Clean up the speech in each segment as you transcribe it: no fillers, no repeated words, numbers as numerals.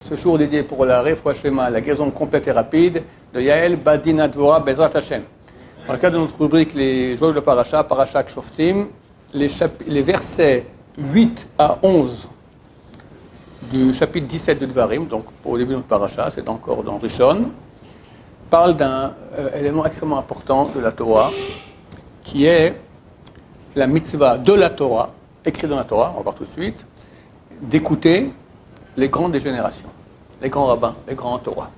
ce jour dédié pour la Refoua Shlema, la guérison complète et rapide de Yael Badina Dvora Bezrat Hashem. Dans le cadre de notre rubrique Les Joyaux de Parashat Shoftim, les versets 8 à 11 du chapitre 17 de Dvarim, donc au début de notre parasha, c'est encore dans Rishon, parle d'un élément extrêmement important de la Torah, qui est la mitzvah de la Torah, écrite dans la Torah, on va voir tout de suite, d'écouter les grandes des générations, les grands rabbins, les grands Torah.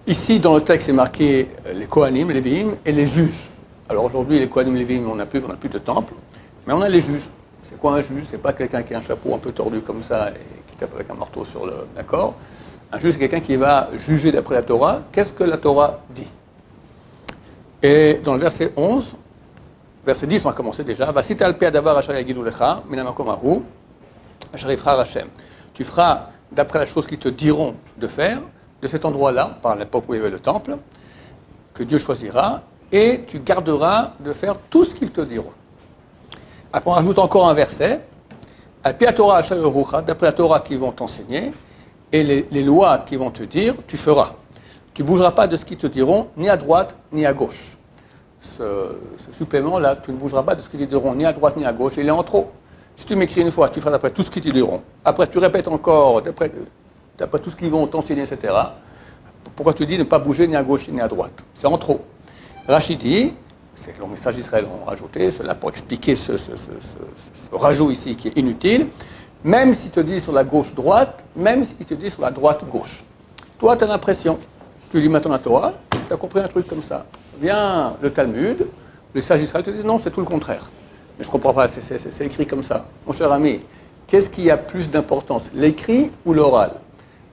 Ici, dans le texte, c'est marqué les Kohanim, les Lévi'im et les juges. Alors aujourd'hui, les Kohanim, les Lévi'im, on n'a plus de temple, mais on a les juges. C'est quoi un juge? C'est pas quelqu'un qui a un chapeau un peu tordu comme ça et qui tape avec un marteau sur le... D'accord? Un juge, c'est quelqu'un qui va juger d'après la Torah. Qu'est-ce que la Torah dit? Et dans le verset 11, verset 10, on va commencer déjà. Vasita al pei davar asher yagidu lecha min hamakom hahu asher yivchar Hashem. Tu feras d'après la chose qu'ils te diront de faire, de cet endroit-là, par l'époque où il y avait le temple, que Dieu choisira, et tu garderas de faire tout ce qu'ils te diront. Après, on rajoute encore un verset. Al-pi Torah asher yorucha, d'après la Torah qu'ils vont t'enseigner, et les lois qu'ils vont te dire, tu feras. Tu ne bougeras pas de ce qu'ils te diront, ni à droite, ni à gauche. Ce supplément-là, tu ne bougeras pas de ce qu'ils te diront, ni à droite, ni à gauche, il est en trop. Si tu m'écris une fois, tu feras d'après tout ce qu'ils te diront. Après, tu répètes encore, d'après tout ce qu'ils vont t'enseigner, etc. Pourquoi tu dis ne pas bouger ni à gauche, ni à droite? C'est en trop. Rachid dit, c'est que le message d'Israël ont rajouté, cela pour expliquer ce rajout ici qui est inutile, même s'il te dit sur la gauche-droite, même s'il te dit sur la droite-gauche. Toi, tu as l'impression, tu lis maintenant la Torah, tu as compris un truc comme ça. Vient le Talmud, le sage d'Israël te dit non, c'est tout le contraire. Mais je ne comprends pas, c'est écrit comme ça. Mon cher ami, qu'est-ce qui a plus d'importance, l'écrit ou l'oral?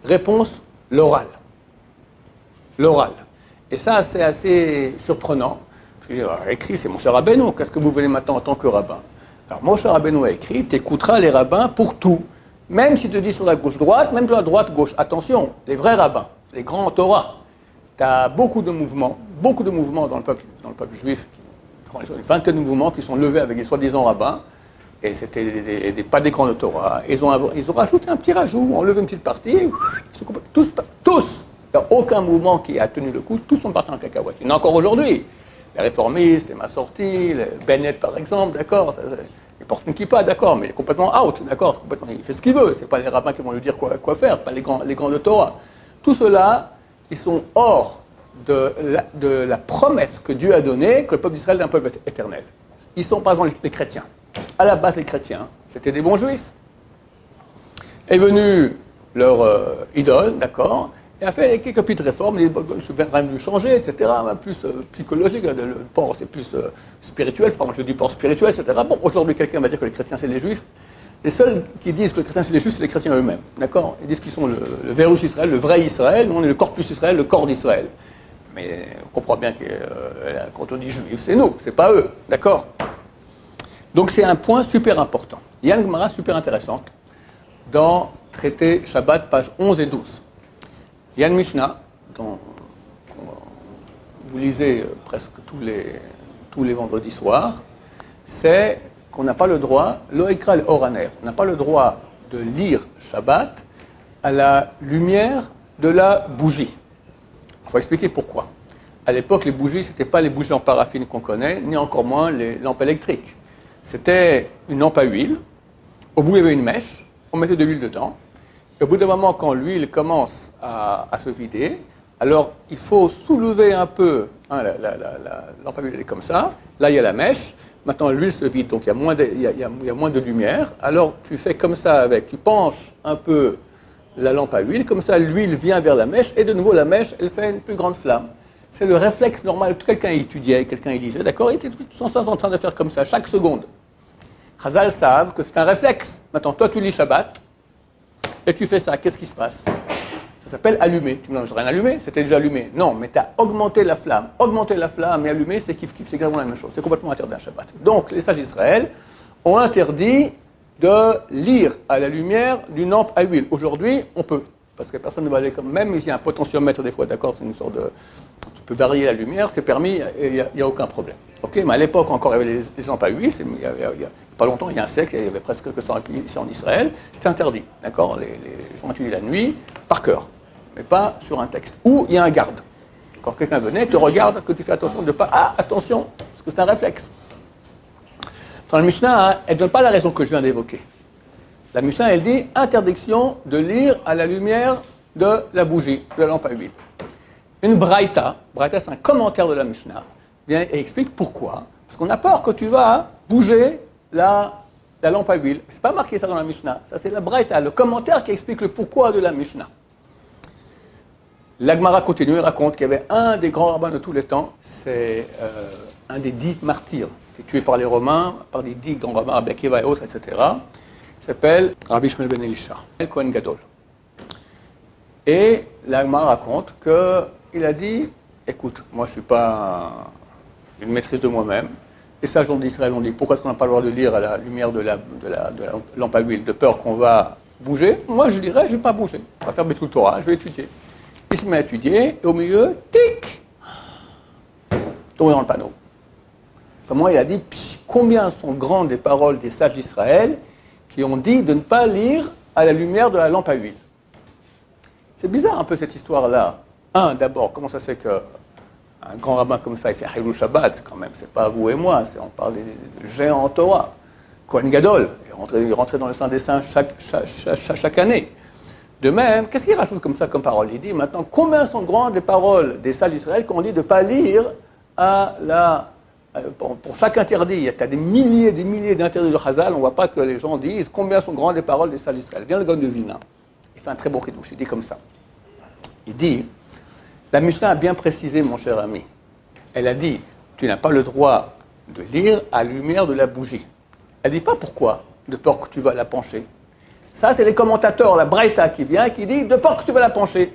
Réponse, l'oral. L'oral. Et ça, c'est assez surprenant. Écrit, c'est mon cher Rabbeinu, qu'est-ce que vous voulez maintenant en tant que rabbin? Alors, mon cher Rabbeinu a écrit, tu écouteras les rabbins pour tout. Même si tu dis sur la gauche-droite, même sur la droite-gauche. Attention, les vrais rabbins, les grands Torah. Tu as beaucoup de mouvements dans le peuple juif, une vingtaine de mouvements qui sont levés avec des soi-disant rabbins, et c'était pas des grands de Torah. Ils ont rajouté un petit rajout, enlevé une petite partie, tous. Il n'y a aucun mouvement qui a tenu le coup, tous sont partis en cacahuète. Il y en a encore aujourd'hui. Les réformistes, les Massortis, les Bennett par exemple, d'accord, il porte une kippa, d'accord, mais il est complètement out, d'accord, il fait ce qu'il veut, ce n'est pas les rabbins qui vont lui dire quoi faire, pas les grands de Torah. Tout cela, ils sont hors de la promesse que Dieu a donnée, que le peuple d'Israël est un peuple éternel. Ils sont par exemple les chrétiens. À la base, les chrétiens, c'était des bons juifs. Est venu leur idole, d'accord, et a fait quelques petites réformes, je vais rien lui changer, etc., plus psychologique, le port c'est plus spirituel, moi je dis port spirituel, etc. Bon, aujourd'hui quelqu'un va dire que les chrétiens c'est les juifs. Les seuls qui disent que les chrétiens c'est les juifs, c'est les chrétiens eux-mêmes, d'accord? Ils disent qu'ils sont le Vérus Israël, le vrai Israël, nous on est le corpus Israël, le corps d'Israël. Mais on comprend bien que quand on dit juif, c'est nous, c'est pas eux, d'accord? Donc c'est un point super important. Il y a une Gemara super intéressante dans Traité Shabbat, pages 11 et 12. Il y a une Mishnah, dont vous lisez presque tous les vendredis soirs, c'est qu'on n'a pas le droit, l'oikra oraner, on n'a pas le droit de lire Shabbat à la lumière de la bougie. Il faut expliquer pourquoi. À l'époque, les bougies, ce n'étaient pas les bougies en paraffine qu'on connaît, ni encore moins les lampes électriques. C'était une lampe à huile, au bout il y avait une mèche, on mettait de l'huile dedans, et au bout d'un moment, quand l'huile commence à se vider, alors il faut soulever un peu, la lampe à huile elle est comme ça, là il y a la mèche, maintenant l'huile se vide, donc il y a moins de lumière, alors tu fais comme ça tu penches un peu la lampe à huile, comme ça l'huile vient vers la mèche, et de nouveau la mèche, elle fait une plus grande flamme. C'est le réflexe normal, quelqu'un étudiait, quelqu'un lisait, d'accord, il était sans cesse en train de faire comme ça, chaque seconde. Chazal savent que c'est un réflexe. Maintenant, toi tu lis Shabbat, et tu fais ça, qu'est-ce qui se passe? Ça s'appelle allumer. Tu me dis, non, j'ai rien allumé, c'était déjà allumé. Non, mais tu as augmenté la flamme. Augmenter la flamme et allumer, c'est kiff, c'est exactement la même chose. C'est complètement interdit un Shabbat. Donc, les sages d'Israël ont interdit de lire à la lumière d'une lampe à huile. Aujourd'hui, on peut. Parce que personne ne va aller comme même, il y a un potentiomètre des fois, d'accord, c'est une sorte de... Tu peux varier la lumière, c'est permis, il n'y a aucun problème. Ok, mais à l'époque encore, il y avait les lampes à huile, il y a pas longtemps, il y a un siècle, il y avait presque que ça ici en Israël, c'était interdit, d'accord? Les gens étudient la nuit par cœur, mais pas sur un texte. Ou il y a un garde. Quand quelqu'un venait, te regarde, que tu fais attention de ne pas... Ah, attention, parce que c'est un réflexe. Dans le Mishnah, elle ne donne pas la raison que je viens d'évoquer. La Mishnah, elle dit interdiction de lire à la lumière de la bougie, de la lampe à huile. Une braïta c'est un commentaire de la Mishnah, vient et explique pourquoi. Parce qu'on a peur que tu vas bouger la lampe à huile. Ce n'est pas marqué ça dans la Mishnah. Ça, c'est la braïta, le commentaire qui explique le pourquoi de la Mishnah. L'Agmara continue et raconte qu'il y avait un des grands rabbins de tous les temps, c'est un des 10 martyrs, qui est tué par les Romains, par des 10 grands rabbins, Rabbi Akiva et autres, etc. Il s'appelle Rabbi Shmuel ben Elisha, El Kohen Gadol. Et l'Agmara raconte qu'il a dit, écoute, moi je ne suis pas une maîtrise de moi-même, les sages d'Israël ont dit, pourquoi est-ce qu'on n'a pas le droit de lire à la lumière de la lampe à huile, de peur qu'on va bouger? Moi je dirais, je ne vais pas bouger, je vais pas faire Betul Torah, je vais étudier. Il se met à étudier, et au milieu, tic, tombé dans le panneau. Comment il a dit, combien sont grandes les paroles des sages d'Israël qui ont dit de ne pas lire à la lumière de la lampe à huile. C'est bizarre un peu cette histoire-là. D'abord, comment ça se fait qu'un grand rabbin comme ça, il fait Chilul Shabbat, quand même, c'est pas vous et moi, on parle des géants en Torah. Kohen Gadol, il rentrait dans le Saint des Saints chaque année. De même, qu'est-ce qu'il rajoute comme ça comme parole? Il dit maintenant, combien sont grandes les paroles des sages d'Israël qu'on dit de ne pas lire pour chaque interdit? Il y a des milliers d'interdits de Chazal, on ne voit pas que les gens disent combien sont grandes les paroles des sages d'Israël. Vient le Gaon de Vilna, il fait un très beau chidouche, il dit comme ça. Il dit, la Mishnah a bien précisé, mon cher ami, elle a dit, tu n'as pas le droit de lire à la lumière de la bougie. Elle ne dit pas pourquoi, de peur que tu vas la pencher. Ça, c'est les commentateurs, la Braïta qui vient, qui dit de peur que tu vas la pencher.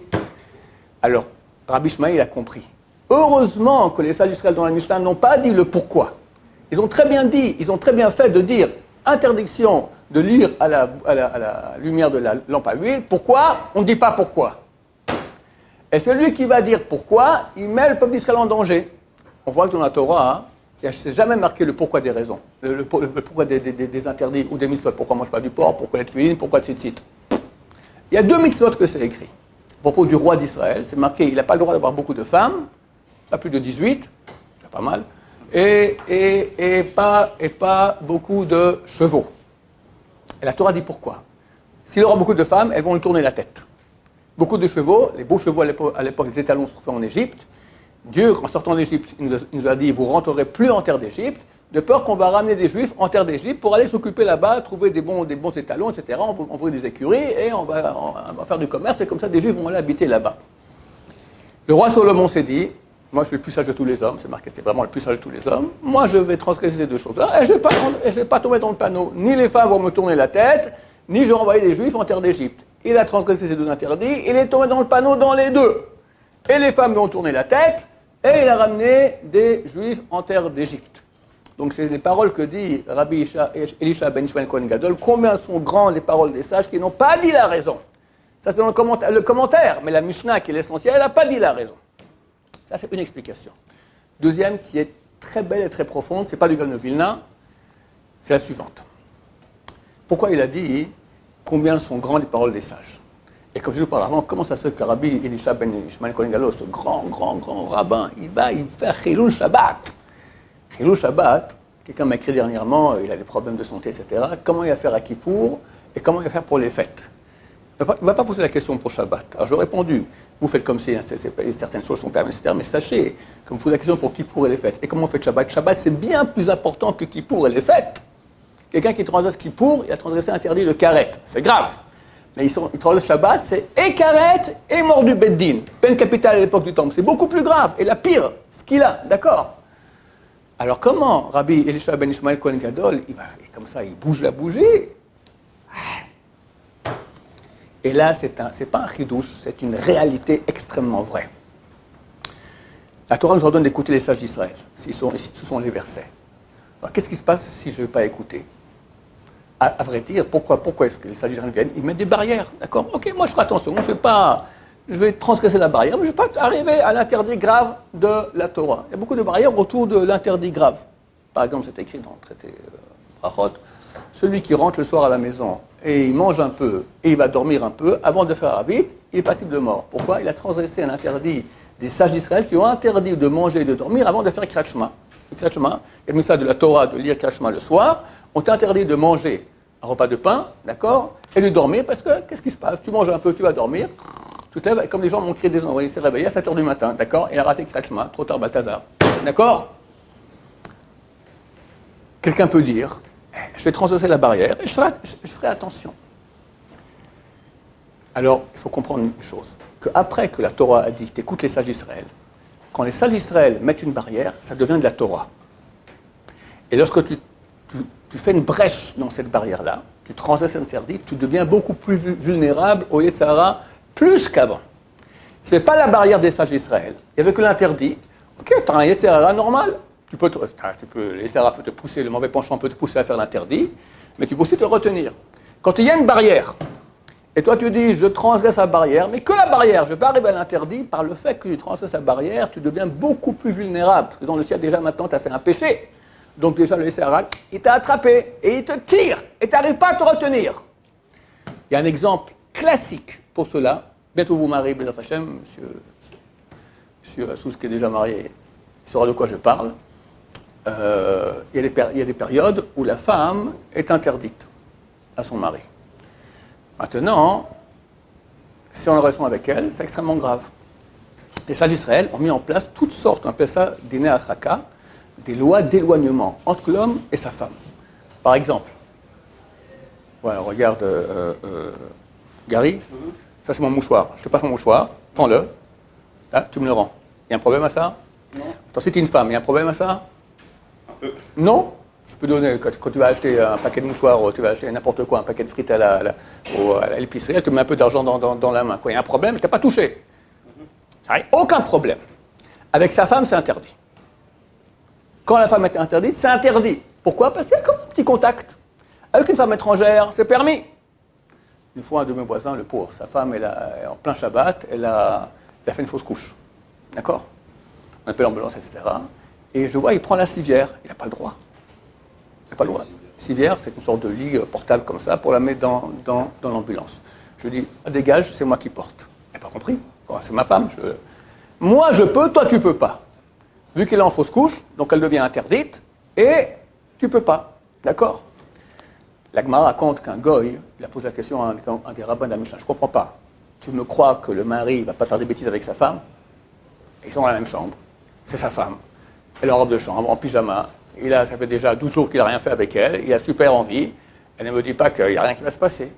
Alors, Rabbi Shmuel a compris. Heureusement que les sages d'Israël dans la Mishnah n'ont pas dit le pourquoi. Ils ont très bien dit, ils ont très bien fait de dire interdiction de lire à la lumière de la lampe à huile. Pourquoi? On ne dit pas pourquoi. Et celui qui va dire pourquoi, il met le peuple d'Israël en danger. On voit que dans la Torah, il n'y a jamais marqué le pourquoi des raisons, le pourquoi des interdits ou des mitzvot. Pourquoi on ne mange pas du porc, pourquoi la tefilin, pourquoi tzitzit. Il y a 2 mitzvot que c'est écrit. À propos du roi d'Israël, c'est marqué, il n'a pas le droit d'avoir beaucoup de femmes, pas plus de 18, c'est pas mal, et pas beaucoup de chevaux. Et la Torah dit pourquoi. S'il aura beaucoup de femmes, elles vont lui tourner la tête. Beaucoup de chevaux, les beaux chevaux à l'époque, les étalons se trouvaient en Égypte. Dieu, en sortant d'Égypte, il nous a dit, vous ne rentrerez plus en terre d'Égypte, de peur qu'on va ramener des Juifs en terre d'Égypte pour aller s'occuper là-bas, trouver des bons étalons, etc. On va des écuries et on va faire du commerce, et comme ça, des Juifs vont aller habiter là-bas. Le roi Salomon s'est dit, moi je suis le plus sage de tous les hommes, c'est marqué, c'est vraiment le plus sage de tous les hommes, moi je vais transgresser ces 2 choses-là, et je ne vais pas tomber dans le panneau. Ni les femmes vont me tourner la tête, ni je vais envoyer des Juifs en terre d'Égypte. Il a transgressé ces 2 interdits, il est tombé dans le panneau dans les 2. Et les femmes lui ont tourné la tête, et il a ramené des Juifs en terre d'Égypte. Donc c'est les paroles que dit Rabbi Elisha ben Shmuel Kohen Gadol, combien sont grandes les paroles des sages qui n'ont pas dit la raison. Ça c'est dans le commentaire, mais la Mishnah qui est l'essentiel, elle n'a pas dit la raison. Ça c'est une explication. Deuxième qui est très belle et très profonde, c'est pas du Gaon de Vilna, c'est la suivante. Pourquoi il a dit combien sont grandes les paroles des sages? Et comme je vous parle avant, comment ça se fait que Rabbi Elisha ben Shmuel Kohen Gadol, ce grand rabbin, il fait Chilul Shabbat. Chilul Shabbat, quelqu'un m'a écrit dernièrement, il a des problèmes de santé, etc. Comment il va faire à Kippour et comment il va faire pour les fêtes? Il ne va pas poser la question pour Shabbat. Alors je lui ai répondu, vous faites comme si certaines choses sont permises, etc. Mais sachez, comme vous posez la question pour Kippour et les fêtes, et comment on fait Shabbat? Shabbat, c'est bien plus important que Kippour et les fêtes. Quelqu'un qui transgresse Kippour, il a transgressé l'interdit de karet. C'est grave. Mais il transgresse Shabbat, c'est et karet et mort du Beddin. Peine capitale à l'époque du Temple. C'est beaucoup plus grave. Et la pire, ce qu'il a, d'accord? Alors comment Rabbi Elisha ben Shmuel Kohen Gadol, comme ça, il bouge la bougie? Et là, c'est pas un chidouche, c'est une réalité extrêmement vraie. La Torah nous ordonne d'écouter les sages d'Israël. Ce sont les versets. Alors qu'est-ce qui se passe si je ne vais pas écouter? À vrai dire, pourquoi est-ce que les sages d'Israël viennent? Ils mettent des barrières, d'accord? Ok, moi je ferai attention, je ne vais pas je vais transgresser la barrière, mais je ne vais pas arriver à l'interdit grave de la Torah. Il y a beaucoup de barrières autour de l'interdit grave. Par exemple, c'est écrit dans le traité Brachot, celui qui rentre le soir à la maison et il mange un peu et il va dormir un peu, avant de faire la vite, il est passible de mort. Pourquoi? Il a transgressé un interdit des sages d'Israël qui ont interdit de manger et de dormir avant de faire Kriyat Shema. Le Kriyat Shema, il y a ça de la Torah de lire Kriyat Shema le soir, on t'interdit de manger un repas de pain, d'accord, et de dormir, parce que qu'est-ce qui se passe? Tu manges un peu, tu vas dormir, tu te lèves, comme les gens m'ont crié des envoyés, il s'est réveillé à 7h du matin, d'accord, il a raté Kriyat Shema, trop tard Balthazar, d'accord? Quelqu'un peut dire, je vais transgresser la barrière et je ferai attention. Alors, il faut comprendre une chose, qu'après que la Torah a dit, t'écoutes les sages d'Israël, quand les sages d'Israël mettent une barrière, ça devient de la Torah. Et lorsque tu fais une brèche dans cette barrière-là, tu transgresses l'interdit, tu deviens beaucoup plus vulnérable au Yetzer Hara, plus qu'avant. Ce n'est pas la barrière des sages d'Israël. Il n'y avait que l'interdit. Ok, tu as un Yetzer Hara normal. Le Yetzer Hara peut te pousser, le mauvais penchant peut te pousser à faire l'interdit, mais tu peux aussi te retenir. Quand il y a une barrière, et toi tu dis, je transgresse la barrière, mais que la barrière, je ne vais pas arriver à l'interdit, par le fait que tu transgresses la barrière, tu deviens beaucoup plus vulnérable. Parce que dans le ciel, déjà maintenant, tu as fait un péché. Donc déjà, le Yetzer Hara, il t'a attrapé, et il te tire, et tu n'arrives pas à te retenir. Il y a un exemple classique pour cela. Bientôt vous mariez, Bézat Hachem, monsieur Assous qui est déjà marié, il saura de quoi je parle. Il y a des périodes où la femme est interdite à son mari. Maintenant, si on a relation avec elle, c'est extrêmement grave. Les sages d'Israël ont mis en place toutes sortes, on appelle ça des Dinei Haraka, des lois d'éloignement entre l'homme et sa femme. Par exemple, voilà, regarde, Gary, ça c'est mon mouchoir. Je te passe mon mouchoir, prends-le, là, tu me le rends. Il y a un problème à ça? Non. Attends, si tu es une femme, il y a un problème à ça? Non. Je peux donner, quand tu vas acheter un paquet de mouchoirs, ou tu vas acheter n'importe quoi, un paquet de frites à l'épicerie, elle te met un peu d'argent dans la main. Quoi. Il y a un problème, tu n'as pas touché. Ça n'a aucun problème. Avec sa femme, c'est interdit. Quand la femme est interdite, c'est interdit. Pourquoi? Parce qu'il y a comme un petit contact. Avec une femme étrangère, c'est permis. Une fois, un de mes voisins, le pauvre, sa femme, en plein Shabbat, elle a fait une fausse couche. D'accord? On appelle l'ambulance, etc. Et je vois, il prend la civière. Il n'a pas le droit. Il n'a pas le droit. Civière, c'est une sorte de lit portable comme ça pour la mettre dans l'ambulance. Je lui dis, dégage, c'est moi qui porte. Elle n'a pas compris. C'est ma femme. Moi, je peux, toi, tu peux pas. Vu qu'elle est en fausse couche, donc elle devient interdite, et tu peux pas. D'accord? La Gemara raconte qu'un goy, il a posé la question à un des rabbins de la Mishnah. Je ne comprends pas. Tu me crois que le mari ne va pas faire des bêtises avec sa femme? Ils sont dans la même chambre. C'est sa femme. Elle est en robe de chambre, en pyjama. Ça fait déjà 12 jours qu'il n'a rien fait avec elle. Il a super envie. Elle ne me dit pas qu'il n'y a rien qui va se passer.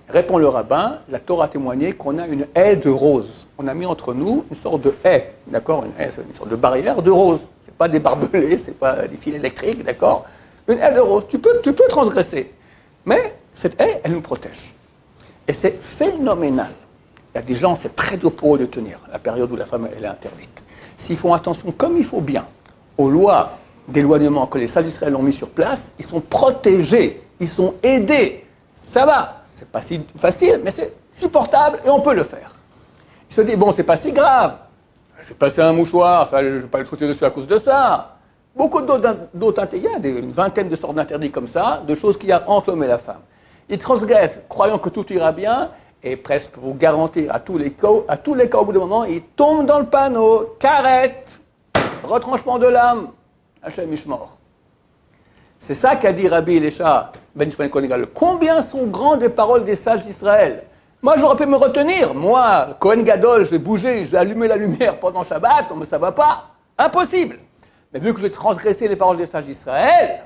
Répond le rabbin, la Torah a témoigné qu'on a une haie de rose. On a mis entre nous une sorte de haie, d'accord? Une haie, c'est une sorte de barrière de rose. Ce n'est pas des barbelés, ce n'est pas des fils électriques, d'accord? Une haie de rose. Tu peux transgresser. Mais cette haie, elle nous protège. Et c'est phénoménal. Il y a des gens, c'est très dur pour eux de tenir la période où la femme elle est interdite. S'ils font attention comme il faut bien aux lois d'éloignement que les sages d'Israël ont mis sur place, ils sont protégés, ils sont aidés. Ça va. C'est pas si facile, mais c'est supportable et on peut le faire. Il se dit, bon, c'est pas si grave. Je vais passer un mouchoir, je ne vais pas le sauter dessus à cause de ça. Beaucoup d'autres interdits, il y a une vingtaine de sortes d'interdits comme ça, de choses qu'il y a entre l'homme et la femme. Ils transgressent, croyant que tout ira bien, et presque pour vous garantir à tous les cas, au bout d'un moment, ils tombent dans le panneau, carette, retranchement de l'âme, Hachem Ishmor. C'est ça qu'a dit Rabbi Elisha ben Shimon Kohen Gadol. Combien sont grandes les paroles des sages d'Israël? Moi, j'aurais pu me retenir. Moi, Kohen Gadol, je vais bouger, je vais allumer la lumière pendant Shabbat, mais ça ne va pas. Impossible. Mais vu que j'ai transgressé les paroles des sages d'Israël,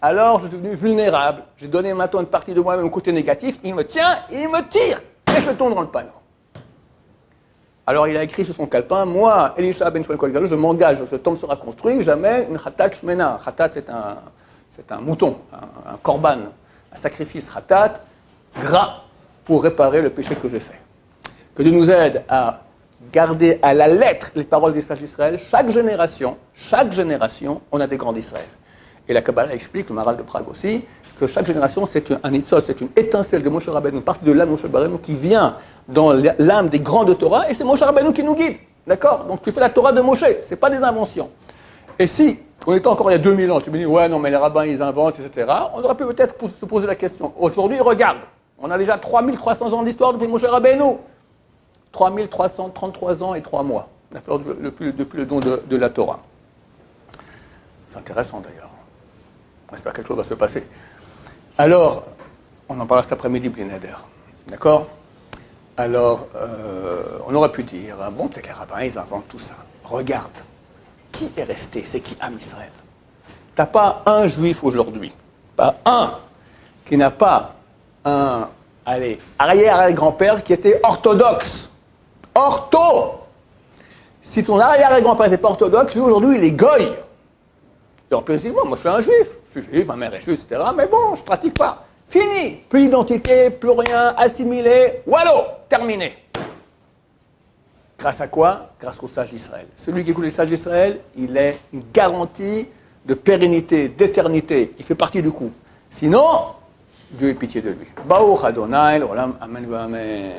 alors je suis devenu vulnérable. J'ai donné maintenant une partie de moi-même au côté négatif. Il me tient, il me tire, et je tombe dans le panneau. Alors il a écrit sur son calepin, moi, Elisha ben Shimon Kohen Gadol, je m'engage, ce temple sera construit, jamais une chatat shmena. Chatat, c'est un mouton, un korban, un sacrifice khatat, gras, pour réparer le péché que j'ai fait. Que Dieu nous aide à garder à la lettre les paroles des sages d'Israël. Chaque génération, on a des grands d'Israël. Et la Kabbalah explique, le Maharal de Prague aussi, que chaque génération, c'est un nitzot, c'est une étincelle de Moshe Rabbeinu, une partie de l'âme de Moshe Rabbeinu qui vient dans l'âme des grands de Torah, et c'est Moshe Rabbeinu qui nous guide. D'accord? Donc tu fais la Torah de Moshe, c'est pas des inventions. Et si, on était encore il y a 2000 ans, tu me dis, ouais, non, mais les rabbins, ils inventent, etc., on aurait pu peut-être se poser la question. Aujourd'hui, regarde, on a déjà 3300 ans d'histoire depuis Moshe Rabbeinu. 3333 ans et 3 mois, depuis le don de la Torah. C'est intéressant d'ailleurs. J'espère que quelque chose va se passer. Alors, on en parlera cet après-midi, Blinéder. D'accord? Alors, on aurait pu dire, bon, peut-être les rabbins, ils inventent tout ça. Regarde, qui est resté? C'est qui Am Israël? T'as pas un juif aujourd'hui, pas un, qui n'a pas un, arrière-grand-père qui était orthodoxe. Ortho! Si ton arrière-grand-père n'était pas orthodoxe, lui aujourd'hui il est goy. Alors peut se dire, moi je suis un juif, ma mère est juive, etc. Mais bon, je ne pratique pas. Fini! Plus d'identité, plus rien, assimilé, wallo! Terminé. Grâce à quoi? Grâce au sage d'Israël. Celui qui écoute les sages d'Israël, il est une garantie de pérennité, d'éternité. Il fait partie du coup. Sinon, Dieu ait pitié de lui. Baruch Adonai, l'olam, amen, amen.